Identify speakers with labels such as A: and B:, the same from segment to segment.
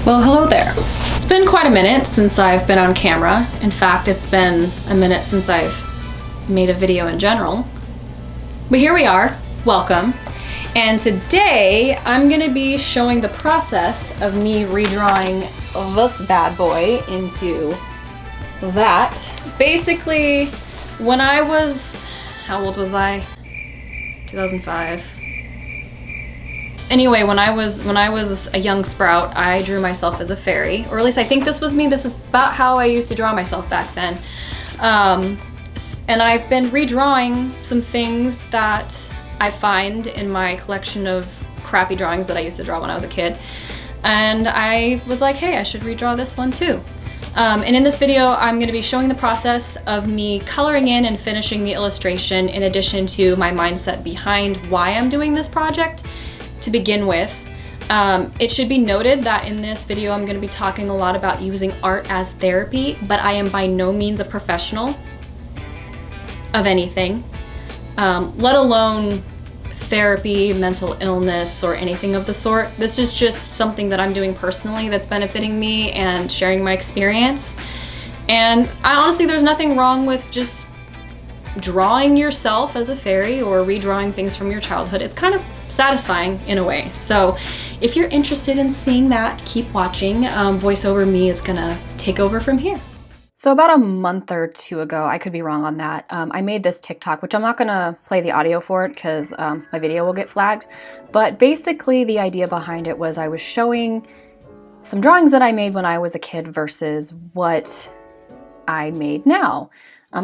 A: Well, hello there. It's been quite a minute since I've been on camera. In fact, it's been a minute since I've made a video in general. But here we are, welcome. And today I'm gonna be showing the process of me redrawing this bad boy into that. Basically, when I was, how old was I? 2005. Anyway, when I was a young sprout, I drew myself as a fairy, or at least I think this was me. This is about how I used to draw myself back then. And I've been redrawing some things that I find in my collection of crappy drawings that I used to draw when I was a kid. And I was like, hey, I should redraw this one too. And in this video, I'm going to be showing the process of me coloring in and finishing the illustration, in addition to my mindset behind why I'm doing this project. To begin with, it should be noted that in this video I'm going to be talking a lot about using art as therapy, but I am by no means a professional of anything, let alone therapy, mental illness, or anything of the sort. This is just something that I'm doing personally that's benefiting me and sharing my experience. And honestly, there's nothing wrong with just drawing yourself as a fairy or redrawing things from your childhood. It's kind of satisfying in a way. So if you're interested in seeing that, keep watching. Voiceover me is gonna take over from here. So about a month or two ago, I could be wrong on that, I made this TikTok, which I'm not gonna play the audio for it because my video will get flagged. But basically the idea behind it was I was showing some drawings that I made when I was a kid versus what I made now.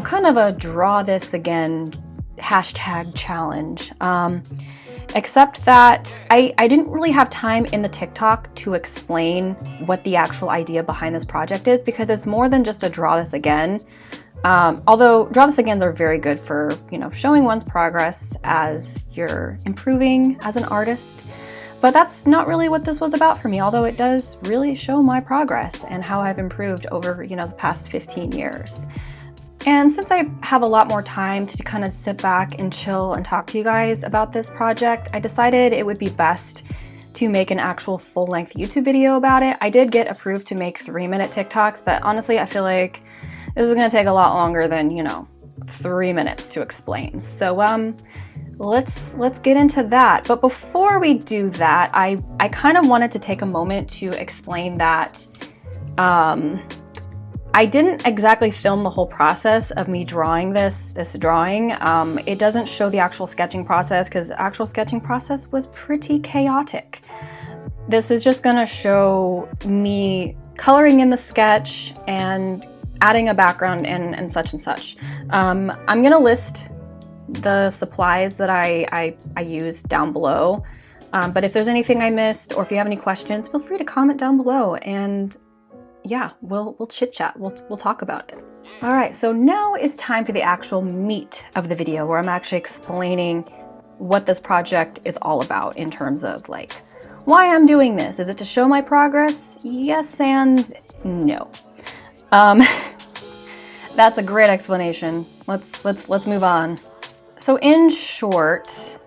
A: Kind of a draw this again hashtag challenge. Except that I didn't really have time in the TikTok to explain what the actual idea behind this project is, because it's more than just a draw this again. Although draw this agains are very good for, you know, showing one's progress as you're improving as an artist. But that's not really what this was about for me, although it does really show my progress and how I've improved over, you know, the past 15 years. And since I have a lot more time to kind of sit back and chill and talk to you guys about this project, I decided it would be best to make an actual full-length YouTube video about it. I did get approved to make 3-minute TikToks, but honestly, I feel like this is gonna take a lot longer than, you know, 3 minutes to explain. So let's get into that. But before we do that, I kind of wanted to take a moment to explain that I didn't exactly film the whole process of me drawing this drawing. It doesn't show the actual sketching process because the actual sketching process was pretty chaotic. This is just gonna show me coloring in the sketch and adding a background and such and such. I'm gonna list the supplies that I used down below. But if there's anything I missed, or if you have any questions, feel free to comment down below, and yeah, we'll chit chat, we'll talk about it. All right, so now is time for the actual meat of the video, where I'm actually explaining what this project is all about in terms of like why I'm doing this. Is it to show my progress? Yes and no. That's a great explanation. Let's move on. So in short,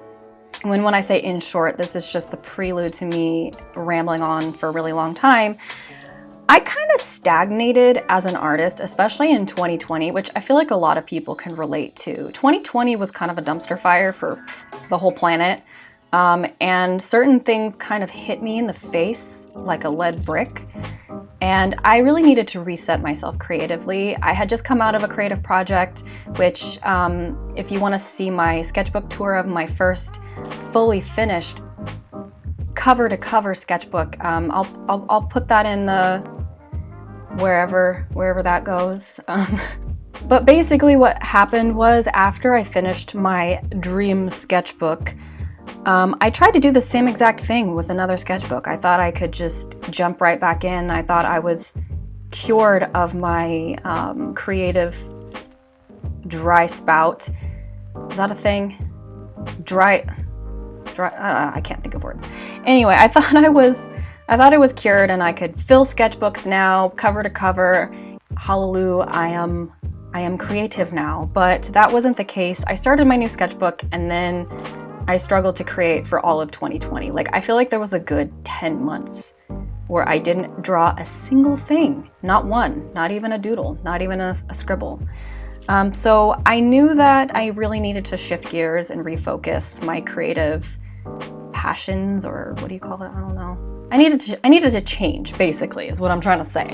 A: when I say in short, this is just the prelude to me rambling on for a really long time. I kind of stagnated as an artist, especially in 2020, which I feel like a lot of people can relate to. 2020 was kind of a dumpster fire for the whole planet, and certain things kind of hit me in the face like a lead brick, and I really needed to reset myself creatively. I had just come out of a creative project, which if you want to see my sketchbook tour of my first fully finished cover to cover sketchbook, I'll put that in the wherever that goes. But basically what happened was, after I finished my dream sketchbook, I tried to do the same exact thing with another sketchbook. I thought I could just jump right back in. I thought I was cured of my creative dry spout. Is that a thing? Dry, I can't think of words. Anyway, I thought I was cured and I could fill sketchbooks now, cover to cover. Hallelujah, I am creative now. But that wasn't the case. I started my new sketchbook and then I struggled to create for all of 2020. Like, I feel like there was a good 10 months where I didn't draw a single thing, not one, not even a doodle, not even a scribble. So I knew that I really needed to shift gears and refocus my creative passions, or what do you call it? I don't know. I needed to change, basically, is what I'm trying to say.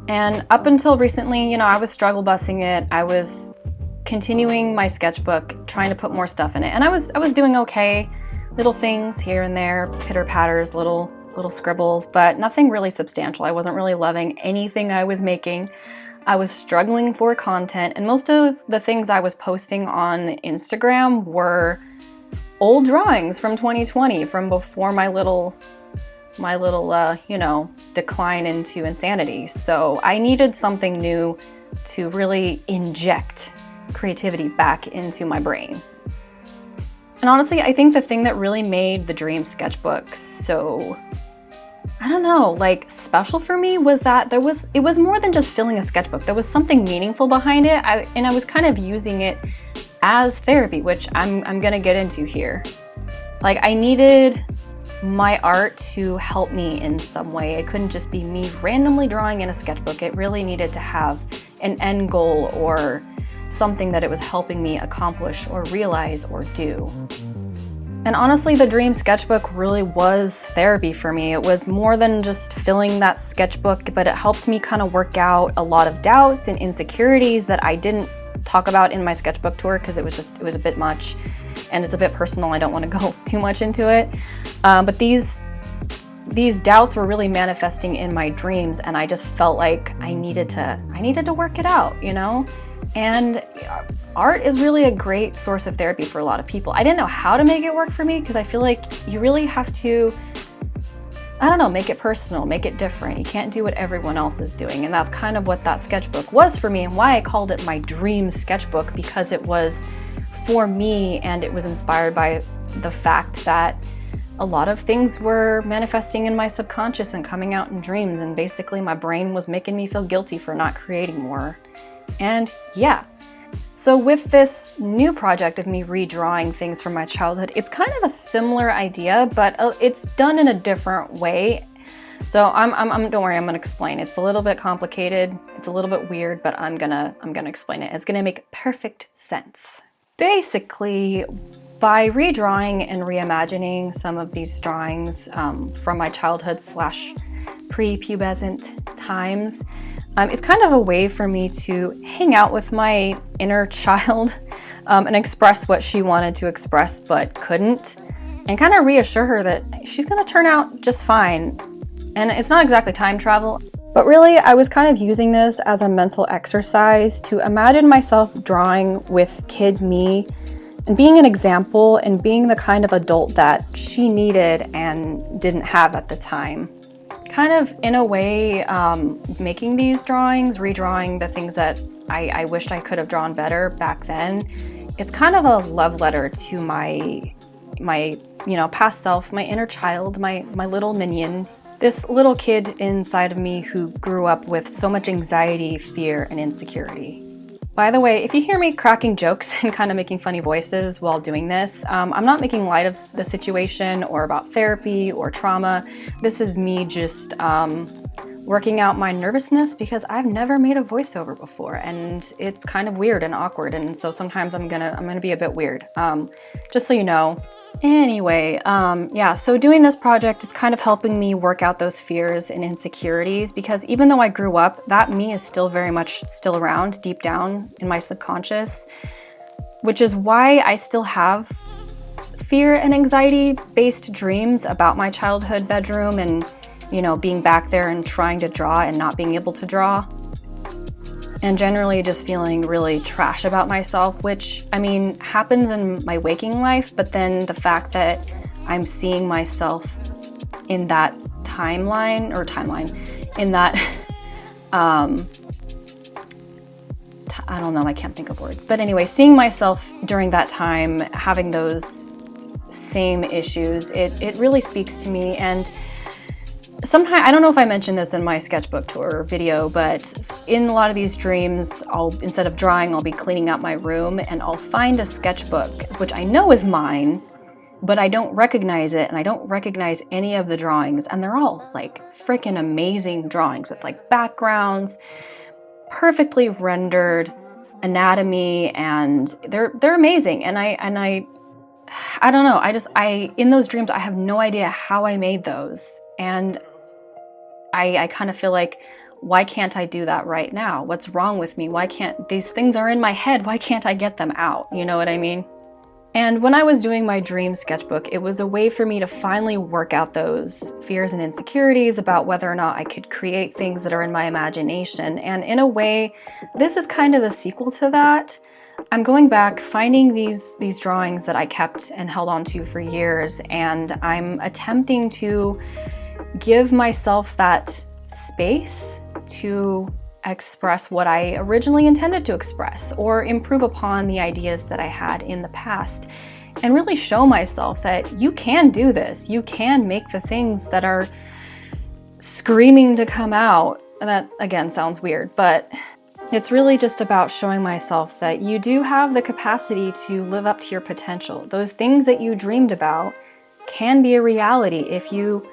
A: And up until recently, I was struggle busing it. I was continuing my sketchbook, trying to put more stuff in it. And I was doing okay, little things here and there, pitter patters, little scribbles, but nothing really substantial. I wasn't really loving anything I was making. I was struggling for content, and most of the things I was posting on Instagram were old drawings from 2020, from before my little decline into insanity. So I needed something new to really inject creativity back into my brain. And honestly, I think the thing that really made the Dream Sketchbook so, I don't know, like special for me was that it was more than just filling a sketchbook. There was something meaningful behind it, and I was kind of using it as therapy, which I'm gonna get into here. Like, I needed my art to help me in some way. It couldn't just be me randomly drawing in a sketchbook. It really needed to have an end goal or something that it was helping me accomplish or realize or do. And honestly, the Dream Sketchbook really was therapy for me. It was more than just filling that sketchbook, but it helped me kind of work out a lot of doubts and insecurities that I didn't talk about in my sketchbook tour because it was a bit much and it's a bit personal. I don't want to go too much into it. But these doubts were really manifesting in my dreams, and I just felt like I needed to work it out, And art is really a great source of therapy for a lot of people. I didn't know how to make it work for me because I feel like you really have to, I don't know, make it personal, make it different. You can't do what everyone else is doing. And that's kind of what that sketchbook was for me, and why I called it my Dream Sketchbook, because it was for me and it was inspired by the fact that a lot of things were manifesting in my subconscious and coming out in dreams, and basically my brain was making me feel guilty for not creating more. And yeah, so with this new project of me redrawing things from my childhood, it's kind of a similar idea, but it's done in a different way. So don't worry, I'm gonna explain. It's a little bit complicated, it's a little bit weird, but I'm gonna explain it. It's gonna make perfect sense. Basically, by redrawing and reimagining some of these drawings from my childhood / pre-pubescent times, it's kind of a way for me to hang out with my inner child and express what she wanted to express but couldn't, and kind of reassure her that she's gonna turn out just fine. And it's not exactly time travel, but really I was kind of using this as a mental exercise to imagine myself drawing with kid me and being an example and being the kind of adult that she needed and didn't have at the time. Kind of, in a way, making these drawings, redrawing the things that I wished I could have drawn better back then. It's kind of a love letter to my past self, my inner child, my little minion. This little kid inside of me who grew up with so much anxiety, fear, and insecurity. By the way, if you hear me cracking jokes and kind of making funny voices while doing this, I'm not making light of the situation or about therapy or trauma. This is me just working out my nervousness because I've never made a voiceover before, and it's kind of weird and awkward, and so sometimes I'm gonna be a bit weird, just so you know. Anyway, yeah, so doing this project is kind of helping me work out those fears and insecurities, because even though I grew up, that me is still very much still around deep down in my subconscious, which is why I still have fear and anxiety-based dreams about my childhood bedroom and, being back there and trying to draw and not being able to draw. And generally just feeling really trash about myself, which, happens in my waking life, but then the fact that I'm seeing myself in that timeline, in that, I don't know, I can't think of words. But anyway, seeing myself during that time, having those same issues, it really speaks to me. And sometimes, I don't know if I mentioned this in my sketchbook tour video, but in a lot of these dreams, instead of drawing, I'll be cleaning out my room and I'll find a sketchbook, which I know is mine, but I don't recognize it, and I don't recognize any of the drawings, and they're all like freaking amazing drawings with like backgrounds, perfectly rendered anatomy, and they're amazing. And I don't know, I in those dreams I have no idea how I made those, and I kind of feel like, why can't I do that right now? What's wrong with me? Why can't these things are in my head? Why can't I get them out? You know what I mean? And when I was doing my dream sketchbook, it was a way for me to finally work out those fears and insecurities about whether or not I could create things that are in my imagination. And in a way, this is kind of the sequel to that. I'm going back, finding these drawings that I kept and held on to for years, and I'm attempting to give myself that space to express what I originally intended to express, or improve upon the ideas that I had in the past, and really show myself that you can do this. You can make the things that are screaming to come out. And that, again, sounds weird, but it's really just about showing myself that you do have the capacity to live up to your potential. Those things that you dreamed about can be a reality if you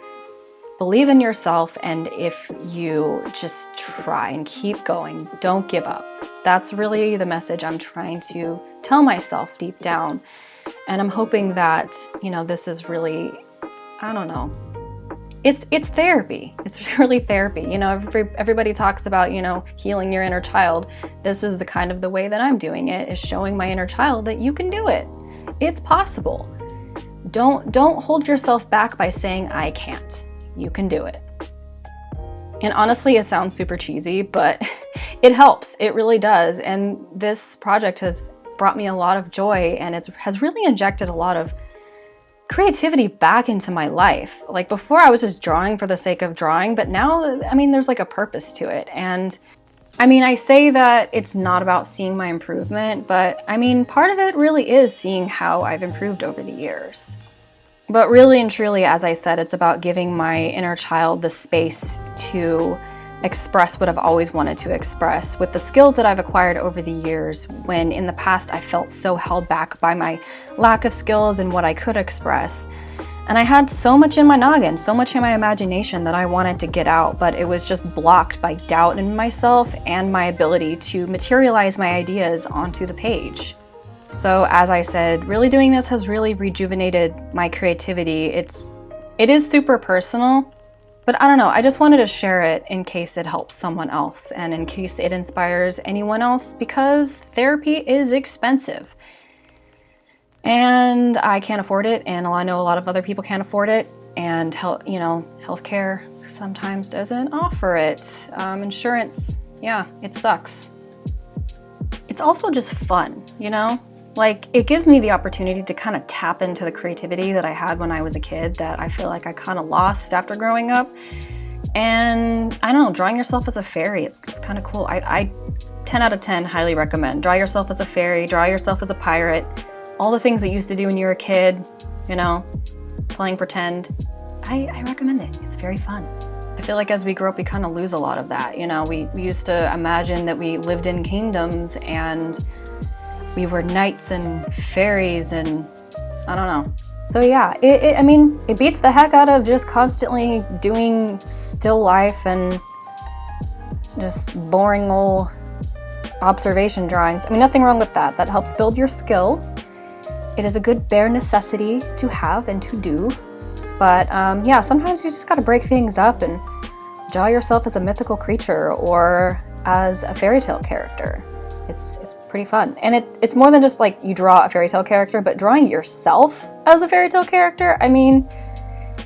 A: believe in yourself, and if you just try and keep going, don't give up. That's really the message I'm trying to tell myself deep down. And I'm hoping that, you know, this is really, I don't know, it's therapy. It's really therapy. You know, everybody talks about, you know, healing your inner child. This is the kind of the way that I'm doing it, is showing my inner child that you can do it. It's possible. Don't hold yourself back by saying, I can't. You can do it. And honestly, it sounds super cheesy, but it helps. It really does. And this project has brought me a lot of joy, and it has really injected a lot of creativity back into my life. Like before, I was just drawing for the sake of drawing, but now, I mean, there's like a purpose to it. And I mean, I say that it's not about seeing my improvement, but I mean, part of it really is seeing how I've improved over the years. But really and truly, as I said, it's about giving my inner child the space to express what I've always wanted to express with the skills that I've acquired over the years, when in the past I felt so held back by my lack of skills and what I could express. And I had so much in my noggin, so much in my imagination that I wanted to get out, but it was just blocked by doubt in myself and my ability to materialize my ideas onto the page. So as I said, really doing this has really rejuvenated my creativity. It is super personal, but I don't know, I just wanted to share it in case it helps someone else and in case it inspires anyone else, because therapy is expensive. And I can't afford it, and I know a lot of other people can't afford it, and healthcare sometimes doesn't offer it. Insurance, yeah, it sucks. It's also just fun, you know? Like, it gives me the opportunity to kind of tap into the creativity that I had when I was a kid that I feel like I kind of lost after growing up. And I don't know, drawing yourself as a fairy, it's kind of cool. I 10 out of 10 highly recommend. Draw yourself as a fairy, draw yourself as a pirate. All the things that you used to do when you were a kid, you know, playing pretend. I recommend it. It's very fun. I feel like as we grow up, we kind of lose a lot of that. You know, we used to imagine that we lived in kingdoms and we were knights and fairies, and I don't know. So yeah, I mean, it beats the heck out of just constantly doing still life and just boring old observation drawings. I mean, nothing wrong with that. That helps build your skill. It is a good bare necessity to have and to do. But yeah, sometimes you just gotta break things up and draw yourself as a mythical creature or as a fairy tale character. It's pretty fun. And it's more than just like you draw a fairy tale character, but drawing yourself as a fairy tale character, I mean,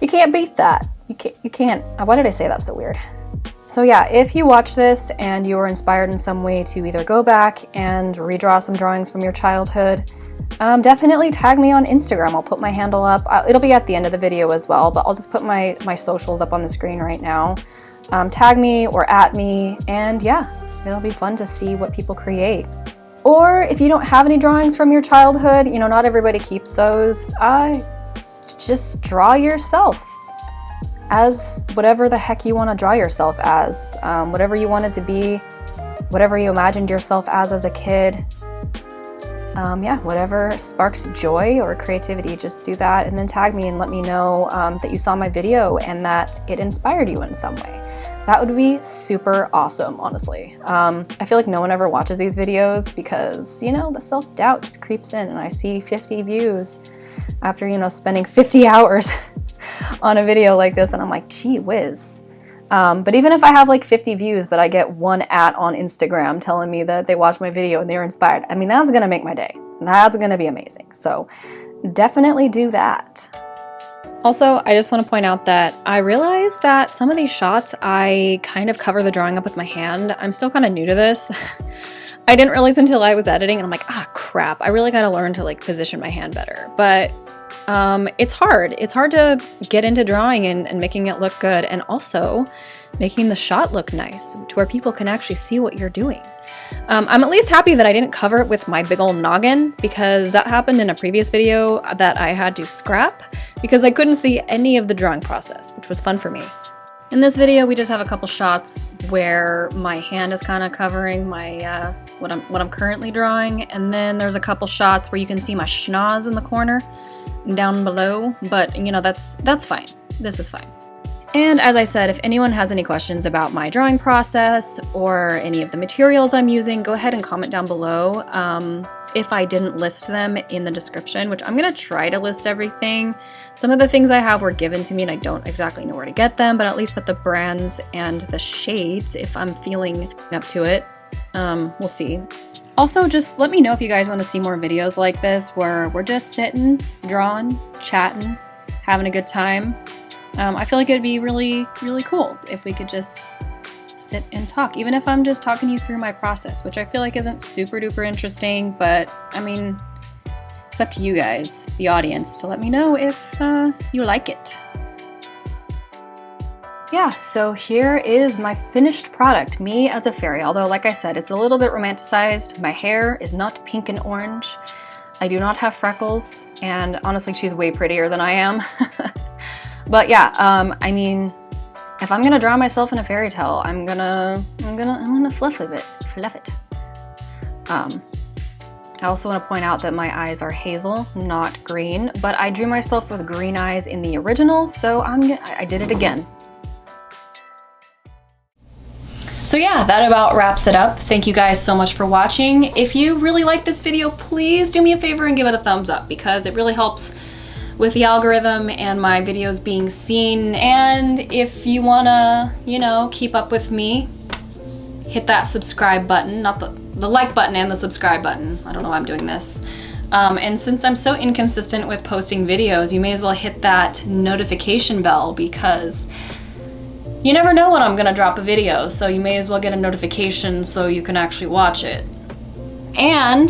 A: you can't beat that. You can't. Why did I say that so weird? So yeah, if you watch this and you were inspired in some way to either go back and redraw some drawings from your childhood, definitely tag me on Instagram. I'll put my handle up. It'll be at the end of the video as well, but I'll just put my socials up on the screen right now. Tag me or at me, and yeah, it'll be fun to see what people create. Or if you don't have any drawings from your childhood, you know, not everybody keeps those, just draw yourself as whatever the heck you want to draw yourself as, whatever you wanted to be, whatever you imagined yourself as a kid. yeah, whatever sparks joy or creativity, just do that, and then tag me and let me know that you saw my video and that it inspired you in some way. That would be super awesome, honestly. I feel like no one ever watches these videos because, you know, the self-doubt just creeps in, and I see 50 views after, you know, spending 50 hours on a video like this, and I'm like, gee whiz. But even if I have like 50 views, but I get one @ on Instagram telling me that they watched my video and they were inspired, I mean, that's gonna make my day. That's gonna be amazing. So definitely do that. Also, I just want to point out that I realized that some of these shots, I kind of cover the drawing up with my hand. I'm still kind of new to this. I didn't realize until I was editing, and I'm like, ah, crap. I really got to learn to like position my hand better. But it's hard. It's hard to get into drawing and making it look good, and also making the shot look nice to where people can actually see what you're doing. I'm at least happy that I didn't cover it with my big old noggin, because that happened in a previous video that I had to scrap because I couldn't see any of the drawing process, which was fun for me. In this video, we just have a couple shots where my hand is kind of covering my what I'm currently drawing, and then there's a couple shots where you can see my schnoz in the corner down below, but you know, that's fine. This is fine. And as I said, if anyone has any questions about my drawing process or any of the materials I'm using, go ahead and comment down below. If I didn't list them in the description, which I'm gonna try to list everything. Some of the things I have were given to me and I don't exactly know where to get them, but at least put the brands and the shades if I'm feeling up to it. We'll see. Also, just let me know if you guys want to see more videos like this where we're just sitting, drawing, chatting, having a good time. I feel like it'd be really, really cool if we could just sit and talk, even if I'm just talking you through my process, which I feel like isn't super duper interesting, but I mean, it's up to you guys, the audience, to let me know if you like it. Yeah, so here is my finished product, me as a fairy, although like I said, it's a little bit romanticized. My hair is not pink and orange. I do not have freckles, and honestly, she's way prettier than I am. But yeah, I mean, if I'm gonna draw myself in a fairy tale, I'm gonna fluff it. I also want to point out that my eyes are hazel, not green, but I drew myself with green eyes in the original, so I did it again. So yeah, that about wraps it up. Thank you guys so much for watching. If you really like this video, please do me a favor and give it a thumbs up, because it really helps with the algorithm and my videos being seen. And if you wanna, you know, keep up with me, hit that subscribe button, not the like button and the subscribe button. I don't know why I'm doing this. And since I'm so inconsistent with posting videos, you may as well hit that notification bell, because you never know when I'm gonna drop a video, so you may as well get a notification so you can actually watch it. And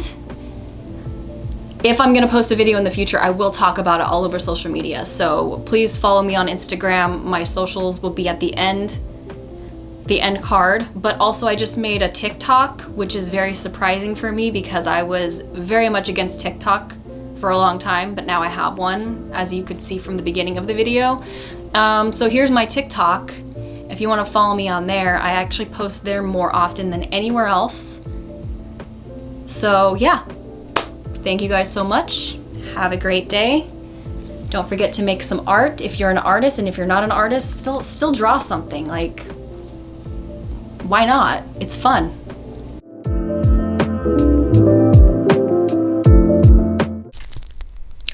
A: if I'm gonna post a video in the future, I will talk about it all over social media. So please follow me on Instagram. My socials will be at the end card. But also I just made a TikTok, which is very surprising for me because I was very much against TikTok for a long time, but now I have one, as you could see from the beginning of the video. So here's my TikTok. If you wanna follow me on there, I actually post there more often than anywhere else. So yeah. Thank you guys so much. Have a great day. Don't forget to make some art if you're an artist, and if you're not an artist, still draw something. Like, why not? It's fun.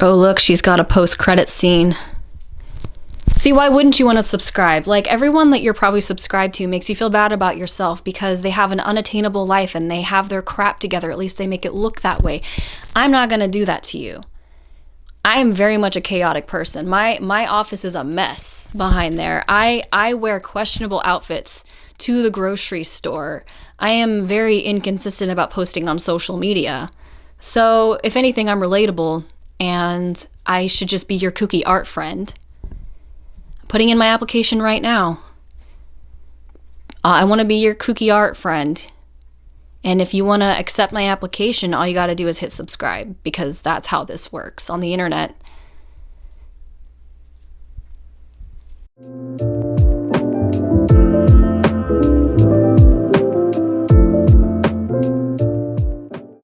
A: Oh look, she's got a post-credit scene. See, why wouldn't you want to subscribe? Like, everyone that you're probably subscribed to makes you feel bad about yourself because they have an unattainable life and they have their crap together. At least they make it look that way. I'm not going to do that to you. I am very much a chaotic person. My office is a mess behind there. I wear questionable outfits to the grocery store. I am very inconsistent about posting on social media. So, if anything, I'm relatable, and I should just be your kooky art friend. Putting in my application right now. I want to be your kooky art friend. And if you want to accept my application, all you got to do is hit subscribe, because that's how this works on the internet.